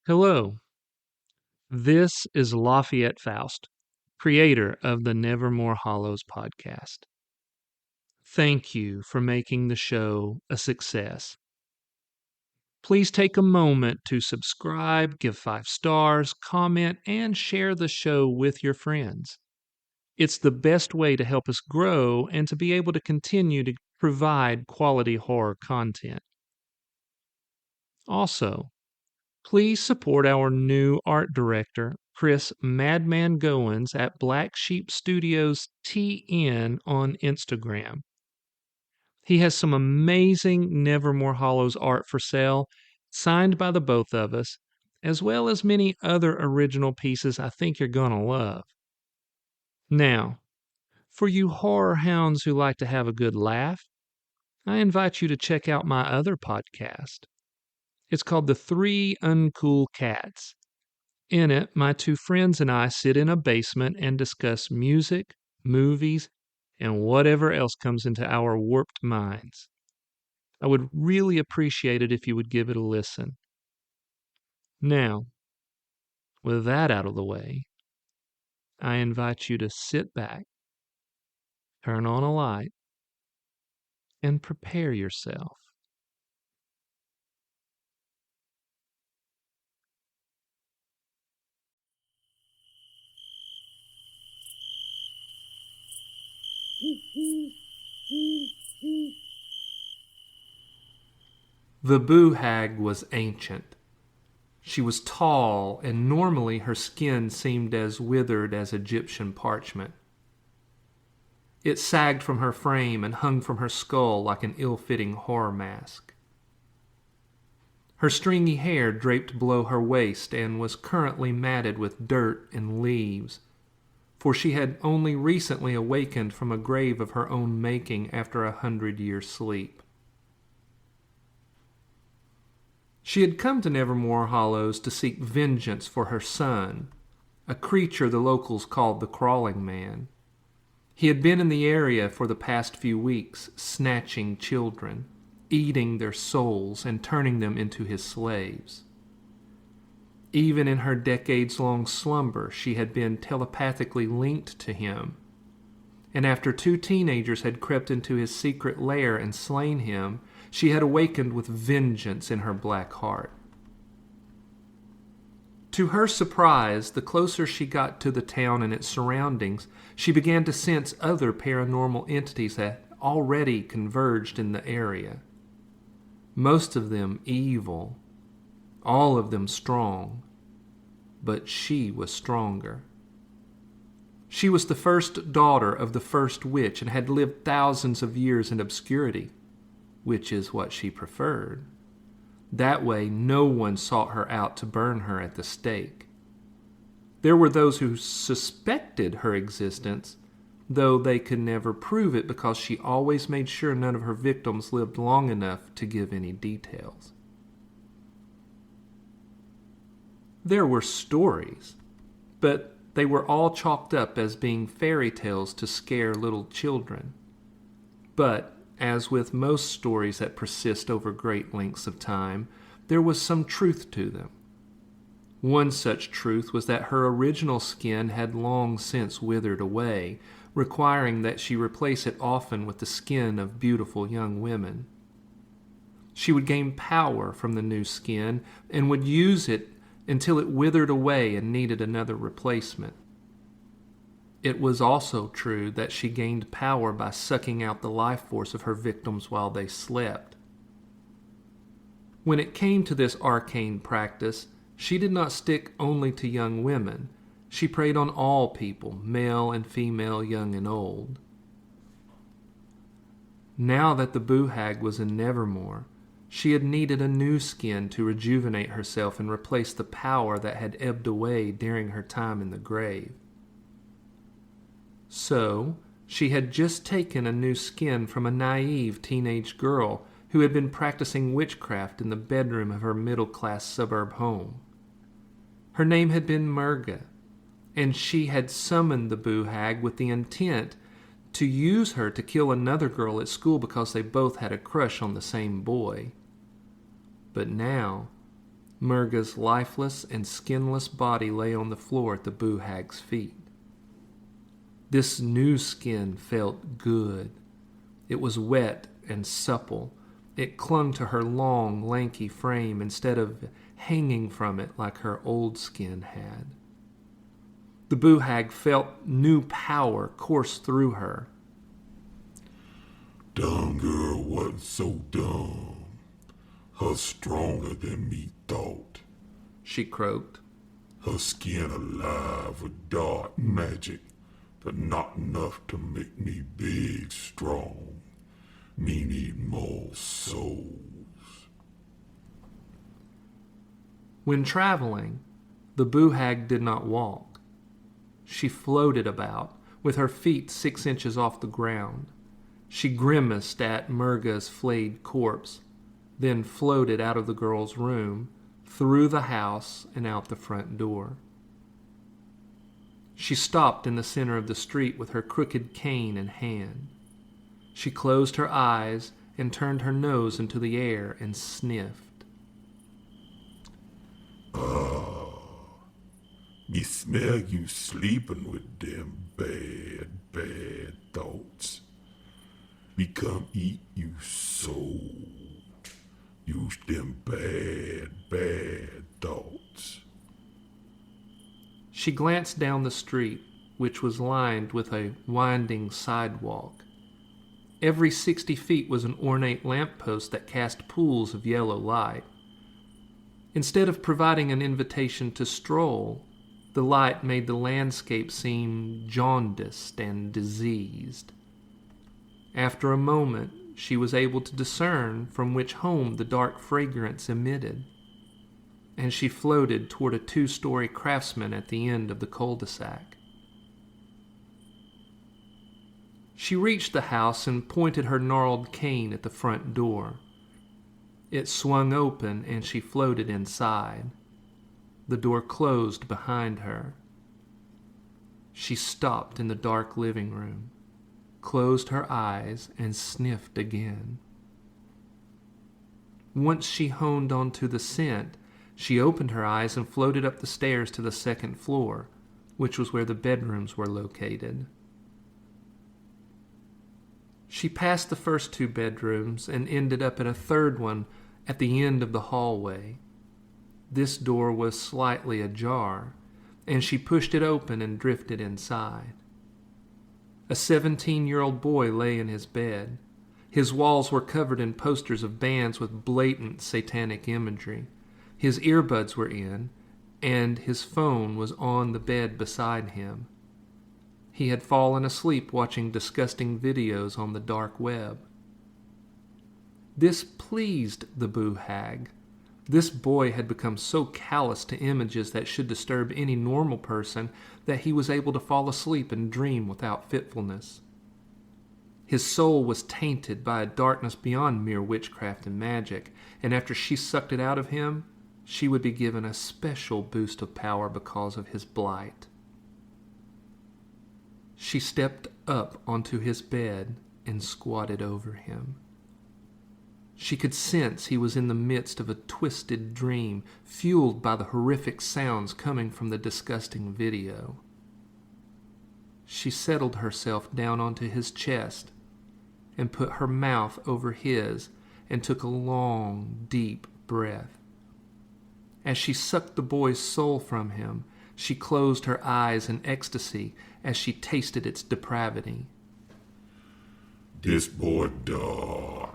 Hello, this is Lafayette Faust, creator of the Nevermore Hollows podcast. Thank you for making the show a success. Please take a moment to subscribe, give 5 stars, comment, and share the show with your friends. It's the best way to help us grow and to be able to continue to provide quality horror content. Also, please support our new art director, Chris Madman Goins at Black Sheep Studios TN on Instagram. He has some amazing Nevermore Hollows art for sale, signed by the both of us, as well as many other original pieces I think you're going to love. Now, for you horror hounds who like to have a good laugh, I invite you to check out my other podcast. It's called The Three Uncool Cats. In it, my 2 friends and I sit in a basement and discuss music, movies, and whatever else comes into our warped minds. I would really appreciate it if you would give it a listen. Now, with that out of the way, I invite you to sit back, turn on a light, and prepare yourself. The Boo Hag was ancient. She was tall, and normally her skin seemed as withered as Egyptian parchment. It sagged from her frame and hung from her skull like an ill-fitting horror mask. Her stringy hair draped below her waist and was currently matted with dirt and leaves, for she had only recently awakened from a grave of her own making after 100-year sleep. She had come to Nevermore Hollows to seek vengeance for her son, a creature the locals called the Crawling Man. He had been in the area for the past few weeks, snatching children, eating their souls, and turning them into his slaves. Even in her decades-long slumber, she had been telepathically linked to him, and after 2 teenagers had crept into his secret lair and slain him, she had awakened with vengeance in her black heart. To her surprise, the closer she got to the town and its surroundings, she began to sense other paranormal entities that already converged in the area. Most of them evil, all of them strong, but she was stronger. She was the first daughter of the first witch and had lived thousands of years in obscurity, which is what she preferred. That way, no one sought her out to burn her at the stake. There were those who suspected her existence, though they could never prove it because she always made sure none of her victims lived long enough to give any details. There were stories, but they were all chalked up as being fairy tales to scare little children. But as with most stories that persist over great lengths of time, there was some truth to them. One such truth was that her original skin had long since withered away, requiring that she replace it often with the skin of beautiful young women. She would gain power from the new skin and would use it until it withered away and needed another replacement. It was also true that she gained power by sucking out the life force of her victims while they slept. When it came to this arcane practice, she did not stick only to young women. She preyed on all people, male and female, young and old. Now that the Boo Hag was in Nevermore, she had needed a new skin to rejuvenate herself and replace the power that had ebbed away during her time in the grave. So, she had just taken a new skin from a naive teenage girl who had been practicing witchcraft in the bedroom of her middle-class suburb home. Her name had been Murga, and she had summoned the Boo Hag with the intent to use her to kill another girl at school because they both had a crush on the same boy. But now, Murga's lifeless and skinless body lay on the floor at the Boo Hag's feet. This new skin felt good. It was wet and supple. It clung to her long, lanky frame instead of hanging from it like her old skin had. The Boo Hag felt new power course through her. Dumb girl wasn't so dumb. Her stronger than me thought, she croaked. Her skin alive with dark magic, but not enough to make me big strong. Me need more souls. When traveling, the Boo Hag did not walk. She floated about, with her feet 6 inches off the ground. She grimaced at Murga's flayed corpse, then floated out of the girl's room, through the house, and out the front door. She stopped in the center of the street with her crooked cane in hand. She closed her eyes and turned her nose into the air and sniffed. Me smell you sleeping with them bad thoughts. Me come eat you soul. Use them bad thoughts. She glanced down the street, which was lined with a winding sidewalk. Every 60 feet was an ornate lamppost that cast pools of yellow light. Instead of providing an invitation to stroll, the light made the landscape seem jaundiced and diseased. After a moment, she was able to discern from which home the dark fragrance emitted, and she floated toward a 2-story craftsman at the end of the cul-de-sac. She reached the house and pointed her gnarled cane at the front door. It swung open and she floated inside. The door closed behind her. She stopped in the dark living room, closed her eyes, and sniffed again. Once she honed onto the scent, she opened her eyes and floated up the stairs to the 2nd floor, which was where the bedrooms were located. She passed the first 2 bedrooms and ended up in a 3rd one at the end of the hallway. This door was slightly ajar, and she pushed it open and drifted inside. A 17-year-old boy lay in his bed. His walls were covered in posters of bands with blatant satanic imagery. His earbuds were in, and his phone was on the bed beside him. He had fallen asleep watching disgusting videos on the dark web. This pleased the Boo Hag. This boy had become so callous to images that should disturb any normal person that he was able to fall asleep and dream without fitfulness. His soul was tainted by a darkness beyond mere witchcraft and magic, and after she sucked it out of him, she would be given a special boost of power because of his blight. She stepped up onto his bed and squatted over him. She could sense he was in the midst of a twisted dream, fueled by the horrific sounds coming from the disgusting video. She settled herself down onto his chest and put her mouth over his and took a long, deep breath. As she sucked the boy's soul from him, she closed her eyes in ecstasy as she tasted its depravity. This boy dark.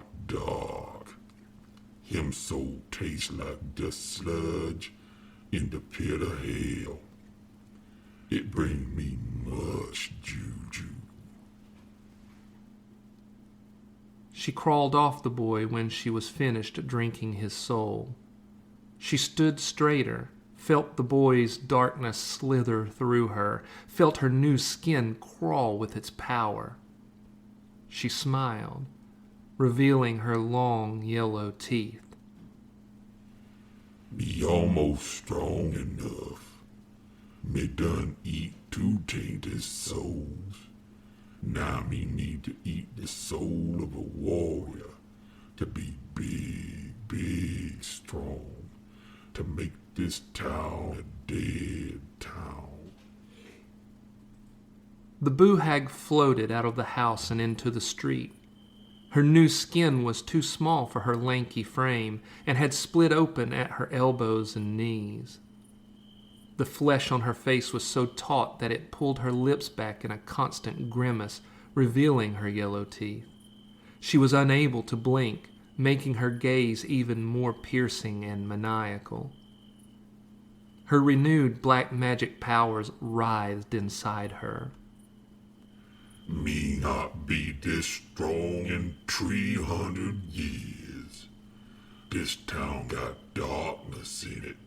Him soul tastes like dust sludge in the pit of hell. It bring me much juju. She crawled off the boy when she was finished drinking his soul. She stood straighter, felt the boy's darkness slither through her, felt her new skin crawl with its power. She smiled, revealing her long yellow teeth. Me almost strong enough. Me done eat 2 tainted souls. Now me need to eat the soul of a warrior to be big strong, to make this town a dead town. The Boo Hag floated out of the house and into the street. Her new skin was too small for her lanky frame and had split open at her elbows and knees. The flesh on her face was so taut that it pulled her lips back in a constant grimace, revealing her yellow teeth. She was unable to blink, making her gaze even more piercing and maniacal. Her renewed black magic powers writhed inside her. Me not be this strong in 300 years. This town got darkness in it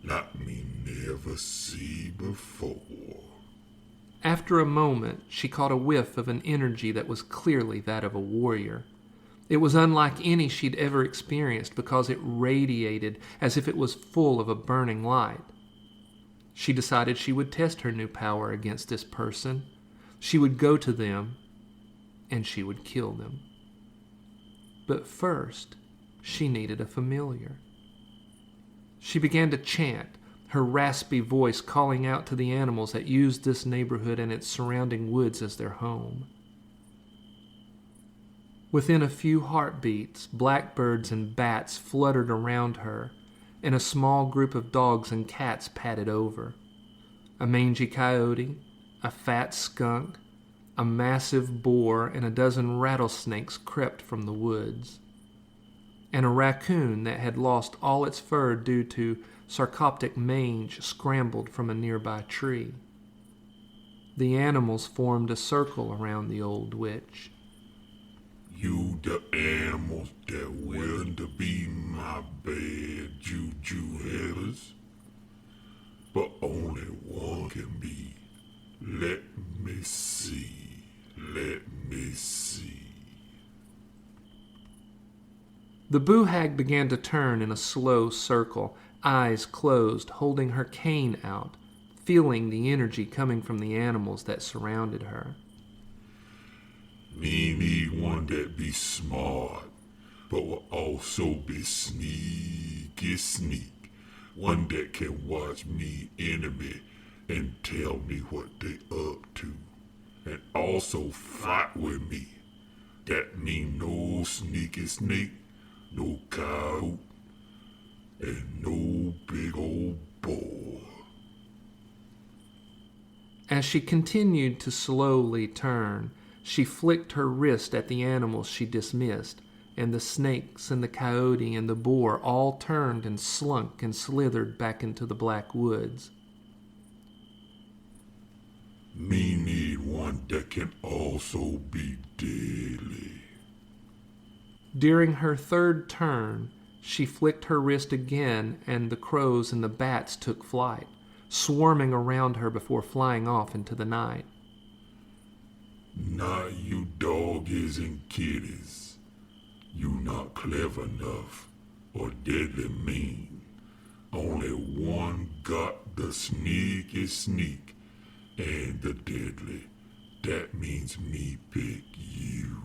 like me never see before. After a moment, she caught a whiff of an energy that was clearly that of a warrior. It was unlike any she'd ever experienced because it radiated as if it was full of a burning light. She decided she would test her new power against this person. She would go to them, and she would kill them. But first, she needed a familiar. She began to chant, her raspy voice calling out to the animals that used this neighborhood and its surrounding woods as their home. Within a few heartbeats, blackbirds and bats fluttered around her, and a small group of dogs and cats padded over. A mangy coyote, a fat skunk, a massive boar, and a dozen rattlesnakes crept from the woods. And a raccoon that had lost all its fur due to sarcoptic mange scrambled from a nearby tree. The animals formed a circle around the old witch. You the animals that willing to be my bad juju headers? But only one can be. Let me see. Let me see. The Boo Hag began to turn in a slow circle, eyes closed, holding her cane out, feeling the energy coming from the animals that surrounded her. Me need one that be smart, but will also be sneak. One that can watch me enemy and tell me what they up to. And also fight with me. That mean no sneaky snake, no coyote, and no big old boar. As she continued to slowly turn, she flicked her wrist at the animals she dismissed, and the snakes and the coyote and the boar all turned and slunk and slithered back into the black woods. Me need one that can also be deadly. During her third turn, she flicked her wrist again, and the crows and the bats took flight, swarming around her before flying off into the night. Not you doggies and kitties. You not clever enough or deadly mean. Only one got the sneaky sneak and the deadly. That means me pick you.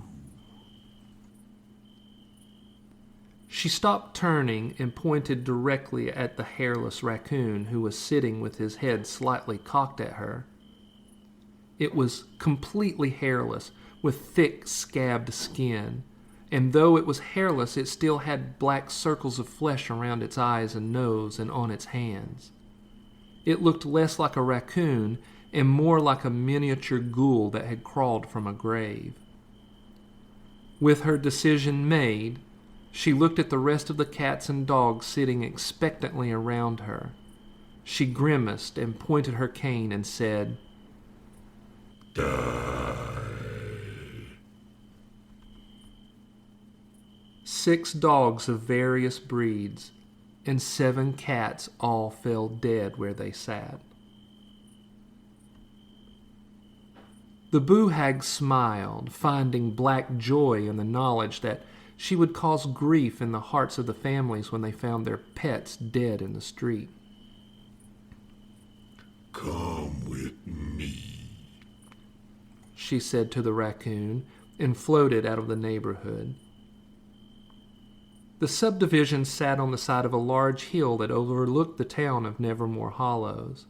She stopped turning and pointed directly at the hairless raccoon who was sitting with his head slightly cocked at her. It was completely hairless, with thick, scabbed skin, and though it was hairless, it still had black circles of flesh around its eyes and nose and on its hands. It looked less like a raccoon and more like a miniature ghoul that had crawled from a grave. With her decision made, she looked at the rest of the cats and dogs sitting expectantly around her. She grimaced and pointed her cane and said, Die. 6 dogs of various breeds and 7 cats all fell dead where they sat. The Boo Hag smiled, finding black joy in the knowledge that she would cause grief in the hearts of the families when they found their pets dead in the street. Come with me, she said to the raccoon, and floated out of the neighborhood. The subdivision sat on the side of a large hill that overlooked the town of Nevermore Hollows.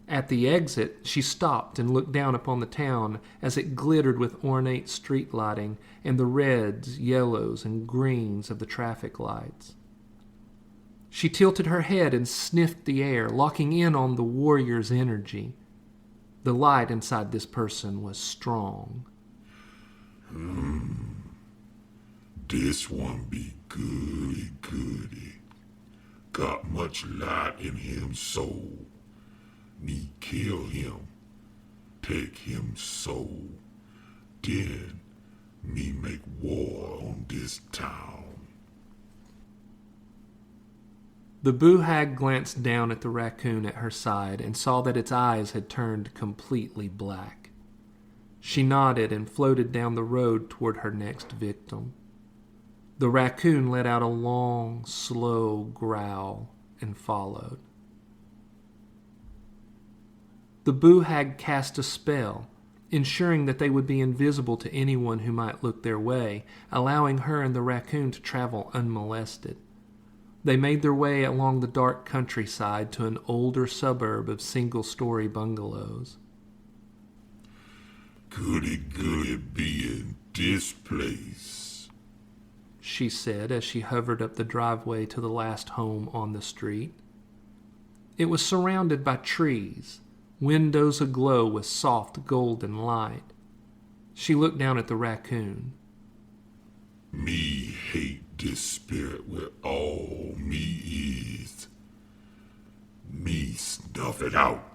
At the exit, she stopped and looked down upon the town as it glittered with ornate street lighting and the reds, yellows, and greens of the traffic lights. She tilted her head and sniffed the air, locking in on the warrior's energy. The light inside this person was strong. This one be goody. Got much light in him soul. Me kill him. Take him soul. Then me make war on this town. The Boo Hag glanced down at the raccoon at her side and saw that its eyes had turned completely black. She nodded and floated down the road toward her next victim. The raccoon let out a long, slow growl and followed. The Boo Hag cast a spell, ensuring that they would be invisible to anyone who might look their way, allowing her and the raccoon to travel unmolested. They made their way along the dark countryside to an older suburb of single-story bungalows. Goody be in this place, she said as she hovered up the driveway to the last home on the street. It was surrounded by trees, windows aglow with soft golden light. She looked down at the raccoon. Me hate this spirit with all me is. Me snuff it out.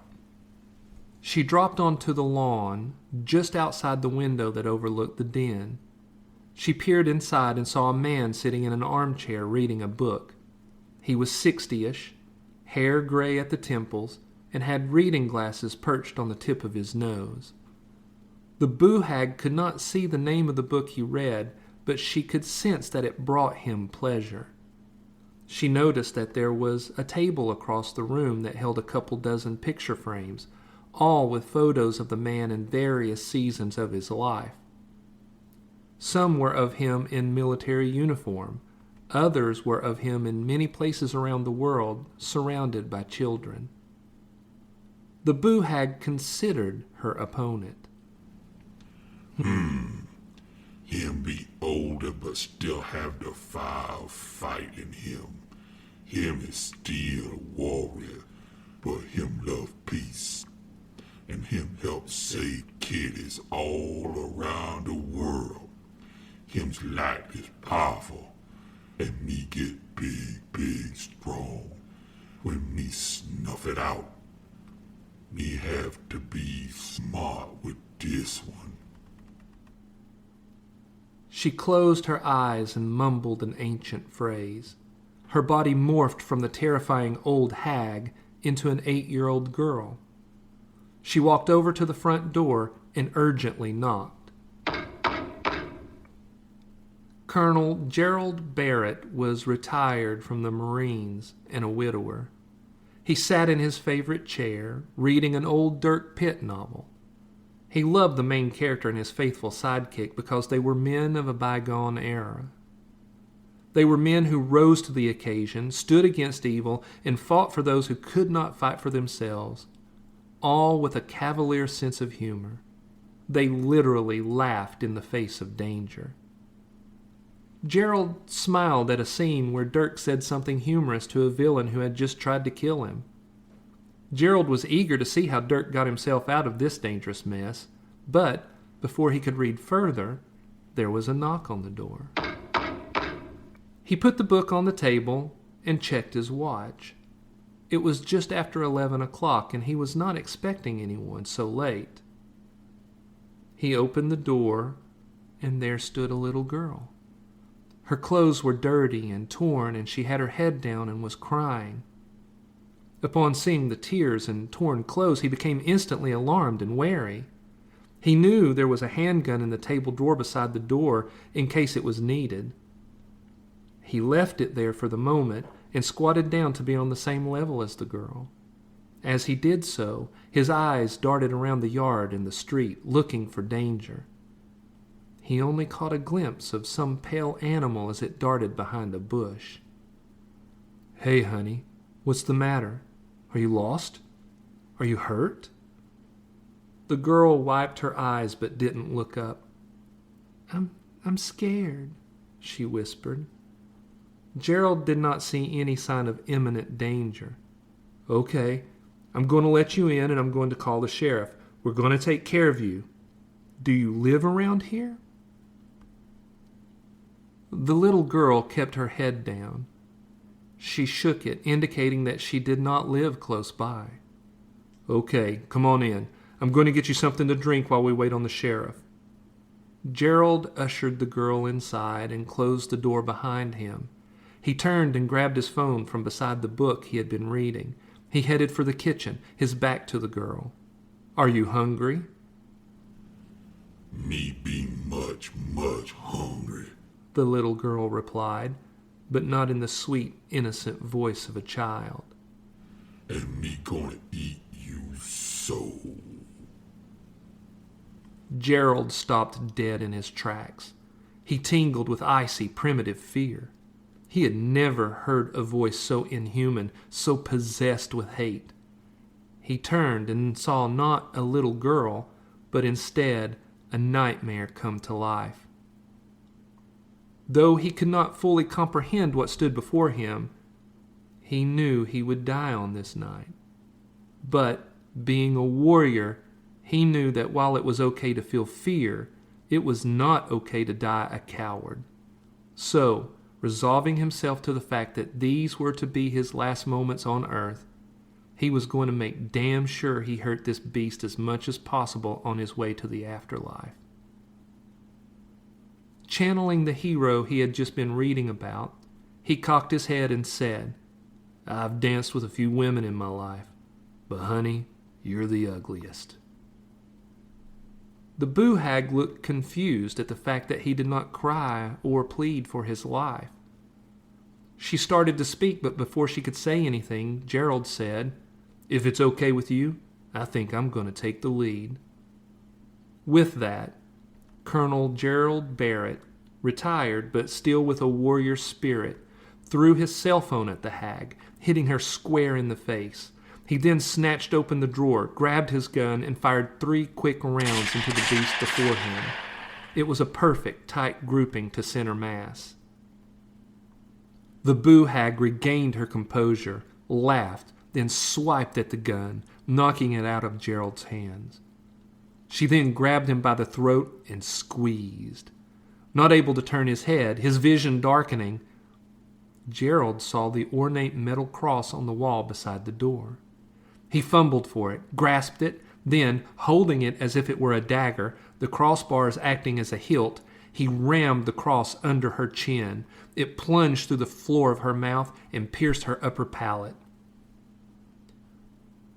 She dropped onto the lawn, just outside the window that overlooked the den. She peered inside and saw a man sitting in an armchair reading a book. He was 60-ish, hair gray at the temples, and had reading glasses perched on the tip of his nose. The Boo Hag could not see the name of the book he read, but she could sense that it brought him pleasure. She noticed that there was a table across the room that held a couple dozen picture frames, all with photos of the man in various seasons of his life. Some were of him in military uniform. Others were of him in many places around the world, surrounded by children. The Boo Hag considered her opponent. Him be older but still have the fire of fight in him. Him is still a warrior, but him love peace. And him help save kiddies all around the world. Him's light is powerful, and me get big strong. When me snuff it out, me have to be smart with this one. She closed her eyes and mumbled an ancient phrase. Her body morphed from the terrifying old hag into an 8-year-old girl. She walked over to the front door and urgently knocked. Colonel Gerald Barrett was retired from the Marines and a widower. He sat in his favorite chair, reading an old Dirk Pitt novel. He loved the main character and his faithful sidekick because they were men of a bygone era. They were men who rose to the occasion, stood against evil, and fought for those who could not fight for themselves, all with a cavalier sense of humor. They literally laughed in the face of danger. Gerald smiled at a scene where Dirk said something humorous to a villain who had just tried to kill him. Gerald was eager to see how Dirk got himself out of this dangerous mess, but before he could read further, there was a knock on the door. He put the book on the table and checked his watch. It was just after 11 o'clock, and he was not expecting anyone so late. He opened the door, and there stood a little girl. Her clothes were dirty and torn, and she had her head down and was crying. Upon seeing the tears and torn clothes, he became instantly alarmed and wary. He knew there was a handgun in the table drawer beside the door in case it was needed. He left it there for the moment and squatted down to be on the same level as the girl. As he did so, his eyes darted around the yard and the street, looking for danger. He only caught a glimpse of some pale animal as it darted behind a bush. "Hey, honey, what's the matter? Are you lost? Are you hurt?" The girl wiped her eyes but didn't look up. I'm scared," she whispered. Gerald did not see any sign of imminent danger. "Okay, I'm going to let you in and I'm going to call the sheriff. We're going to take care of you. Do you live around here?" The little girl kept her head down. She shook it, indicating that she did not live close by. "Okay, come on in. I'm going to get you something to drink while we wait on the sheriff." Gerald ushered the girl inside and closed the door behind him. He turned and grabbed his phone from beside the book he had been reading. He headed for the kitchen, his back to the girl. "Are you hungry?" "Me be much, much hungry," the little girl replied, but not in the sweet, innocent voice of a child. "And me gonna eat you so." Gerald stopped dead in his tracks. He tingled with icy, primitive fear. He had never heard a voice so inhuman, so possessed with hate. He turned and saw not a little girl, but instead a nightmare come to life. Though he could not fully comprehend what stood before him, he knew he would die on this night. But, being a warrior, he knew that while it was okay to feel fear, it was not okay to die a coward. So, resolving himself to the fact that these were to be his last moments on earth, he was going to make damn sure he hurt this beast as much as possible on his way to the afterlife. Channeling the hero he had just been reading about, he cocked his head and said, "I've danced with a few women in my life, but honey, you're the ugliest." The Boo Hag looked confused at the fact that he did not cry or plead for his life. She started to speak, but before she could say anything, Gerald said, "If it's okay with you, I think I'm going to take the lead." With that, Colonel Gerald Barrett, retired but still with a warrior spirit, threw his cell phone at the hag, hitting her square in the face. He then snatched open the drawer, grabbed his gun, and fired 3 quick rounds into the beast before him. It was a perfect, tight grouping to center mass. The Boo Hag regained her composure, laughed, then swiped at the gun, knocking it out of Gerald's hands. She then grabbed him by the throat and squeezed. Not able to turn his head, his vision darkening, Gerald saw the ornate metal cross on the wall beside the door. He fumbled for it, grasped it, then, holding it as if it were a dagger, the crossbars acting as a hilt, he rammed the cross under her chin. It plunged through the floor of her mouth and pierced her upper palate.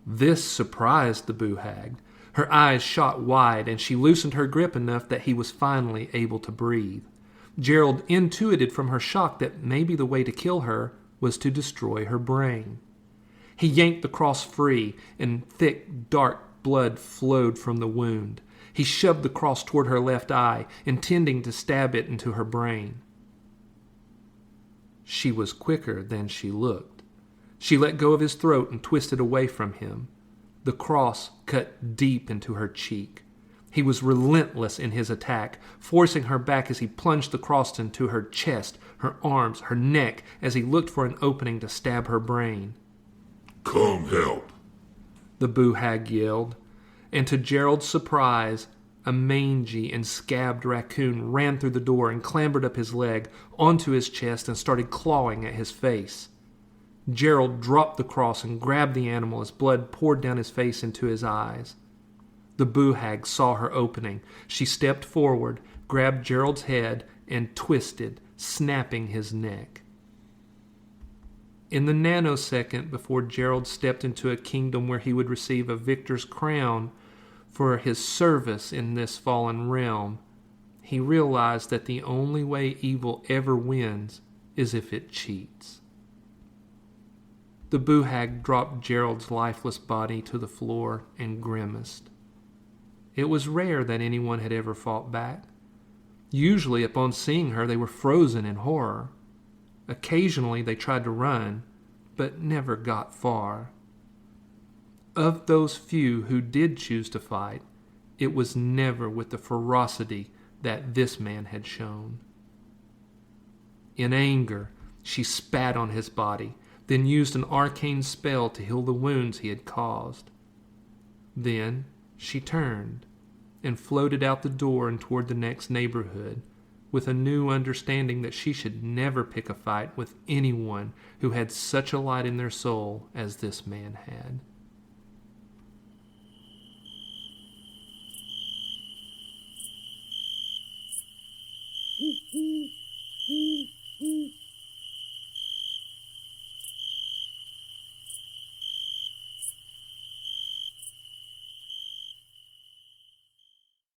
This surprised the Boo Hag. Her eyes shot wide, and she loosened her grip enough that he was finally able to breathe. Gerald intuited from her shock that maybe the way to kill her was to destroy her brain. He yanked the cross free, and thick, dark blood flowed from the wound. He shoved the cross toward her left eye, intending to stab it into her brain. She was quicker than she looked. She let go of his throat and twisted away from him. The cross cut deep into her cheek. He was relentless in his attack, forcing her back as he plunged the cross into her chest, her arms, her neck, as he looked for an opening to stab her brain. "Come help," the Boo Hag yelled, and to Gerald's surprise, a mangy and scabbed raccoon ran through the door and clambered up his leg, onto his chest, and started clawing at his face. Gerald dropped the cross and grabbed the animal as blood poured down his face into his eyes. The Boo Hag saw her opening. She stepped forward, grabbed Gerald's head, and twisted, snapping his neck. In the nanosecond before Gerald stepped into a kingdom where he would receive a victor's crown for his service in this fallen realm, he realized that the only way evil ever wins is if it cheats. The Boo Hag dropped Gerald's lifeless body to the floor and grimaced. It was rare that anyone had ever fought back. Usually, upon seeing her, they were frozen in horror. Occasionally, they tried to run, but never got far. Of those few who did choose to fight, it was never with the ferocity that this man had shown. In anger, she spat on his body, then used an arcane spell to heal the wounds he had caused. Then she turned and floated out the door and toward the next neighborhood, with a new understanding that she should never pick a fight with anyone who had such a light in their soul as this man had.